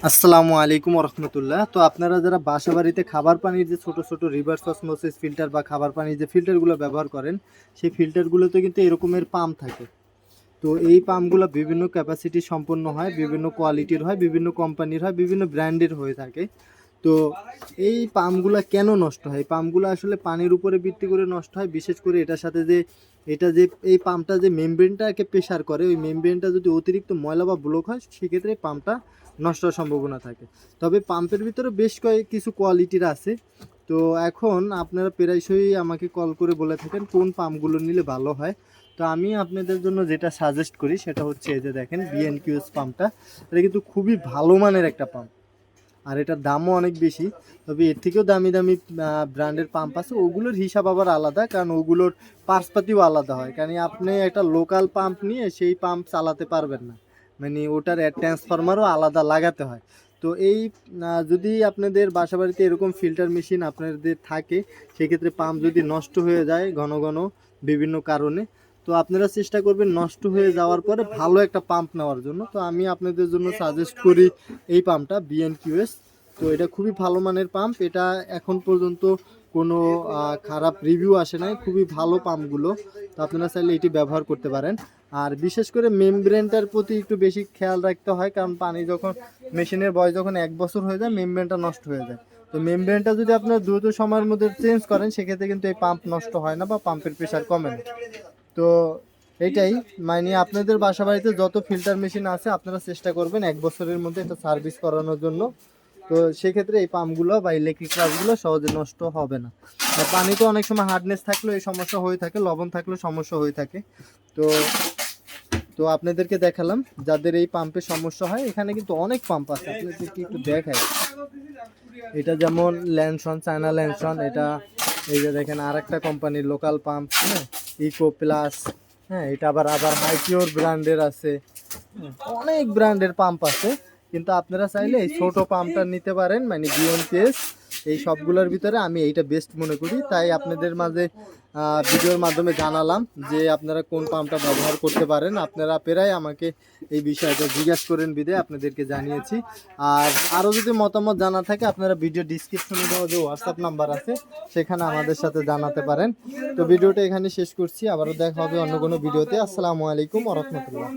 আসসালামু আলাইকুম রহমতুল্লাহ। তো আপনারা যারা বাসা বাড়িতে খাবার পানির যে ছোট ছোট রিভার্স অসমোসিস ফিল্টার বা খাবার পানির যে ফিল্টারগুলো ব্যবহার করেন, সেই ফিল্টারগুলোতে কিন্তু এরকমের পাম্প থাকে। তো এই পাম্পগুলো বিভিন্ন ক্যাপাসিটি সম্পন্ন হয়, বিভিন্ন কোয়ালিটির হয়, বিভিন্ন কোম্পানির হয়, বিভিন্ন ব্র্যান্ডের হয়ে থাকে। তো এই পাম্পগুলো কেন নষ্ট হয়? পাম্পগুলো আসলে পানির উপরে ভিত্তি করে নষ্ট হয়। বিশেষ করে এটার সাথে যে এই পাম্পটা যে মেমব্রেনটাকে প্রেসার করে, ওই মেমব্রেনটা যদি অতিরিক্ত ময়লা বা ব্লক হয়, সেক্ষেত্রে পাম্পটা নষ্ট হওয়ার সম্ভাবনা থাকে। তবে পাম্পের ভিতরে বেশ কিছু কোয়ালিটির আছে। তো এখন আপনারা প্রায়শই আমাকে কল করে বলে থাকেন কোন পাম্পগুলো নিলে ভালো হয়। তো আমি আপনাদের জন্য যেটা সাজেস্ট করি সেটা হচ্ছে এই যে দেখেন বিএনকিউএস পাম্পটা। এটা কিন্তু খুবই ভালো মানের একটা পাম্প, আর এটার দামও অনেক বেশি। তবে এর থেকেও দামি দামি ব্র্যান্ডের পাম্প আছে, ওগুলোর হিসাব আবার আলাদা, কারণ ওগুলোর পার্সপাতিও আলাদা হয়। কারণ আপনি একটা লোকাল পাম্প নিয়ে সেই পাম্প চালাতে পারবেন না, মানে ওটার ট্রান্সফরমারও আলাদা লাগাতে হয়। তো এই যদি আপনাদের বাসাবাড়িতে এরকম ফিল্টার মেশিন আপনাদের থাকে, সেক্ষেত্রে পাম্প যদি নষ্ট হয়ে যায় ঘন ঘন বিভিন্ন কারণে, তো আপনারা চেষ্টা করবেন নষ্ট হয়ে যাওয়ার পরে ভালো একটা পাম্প নেওয়ার জন্য। তো আমি আপনাদের জন্য সাজেস্ট করি এই পাম্পটা বিএনকিউএস। তো এটা খুবই ভালো মানের পাম্প। এটা এখন পর্যন্ত কোনো খারাপ রিভিউ আসে নাই, খুবই ভালো পাম্পগুলো। তো আপনারা চাইলে এটি ব্যবহার করতে পারেন। আর বিশেষ করে মেমব্রেনটার প্রতি একটু বেশি খেয়াল রাখতে হয়, কারণ পানি যখন মেশিনের বয়স যখন 1 বছর হয়ে যায়, মেমব্রেনটা নষ্ট হয়ে যায়। তো মেমব্রেনটা যদি আপনার দ্রুত সময়ের মধ্যে চেঞ্জ করেন, সেক্ষেত্রে কিন্তু এই পাম্প নষ্ট হয় না বা পাম্পের প্রেশার কমে না। তো এইটাই, মানে আপনাদের বাসা বাড়িতে যত ফিল্টার মেশিন আছে আপনারা চেষ্টা করবেন 1 বছরের মধ্যে এটা সার্ভিস করানোর জন্য। তো সেক্ষেত্রে এই পাম্পগুলো বা ইলেকট্রিক পাম্পগুলো সহজে নষ্ট হবে না। আর পানিতে অনেক সময় হার্ডনেস থাকলেও এই সমস্যা হয়ে থাকে, লবণ থাকলেও সমস্যা হয়ে থাকে। তো তো আপনাদেরকে দেখালাম যাদের এই পাম্পের সমস্যা হয়। এখানে কিন্তু অনেক পাম্প আছে, আপনাদেরকে একটু দেখাই। এটা যেমন ল্যান্সন, চায়না ল্যান্সন। এটা এই যে দেখেন আর একটা কোম্পানির লোকাল পাম্প, হ্যাঁ, ইকো প্লাস। হ্যাঁ, এটা আবার আবার হাইপিওর ব্র্যান্ডের আছে। অনেক ব্র্যান্ডের পাম্প আছে, কিন্তু আপনারা চাইলে এই ছোট পাম্পটা নিতে পারেন, মানে বিএনপিএস। এই সবগুলোর ভিতরে আমি এইটা বেস্ট মনে করি, তাই আপনাদের মাঝে ভিডিওর মাধ্যমে জানালাম যে আপনারা কোন পাম্পটা ব্যবহার করতে পারেন। আপনারা প্রায় আমাকে এই বিষয়টা জিজ্ঞাসা করেন বিধে আপনাদেরকে জানিয়েছি। আর আরও যদি মতামত জানা থাকে, আপনারা ভিডিও ডিসক্রিপশনে দেওয়া যে হোয়াটসঅ্যাপ নাম্বার আছে, সেখানে আমাদের সাথে জানাতে পারেন। তো ভিডিওটা এখানে শেষ করছি, আবারও দেখা হবে অন্য কোনো ভিডিওতে। আসসালামু আলাইকুম ওয়া রাহমাতুল্লাহ।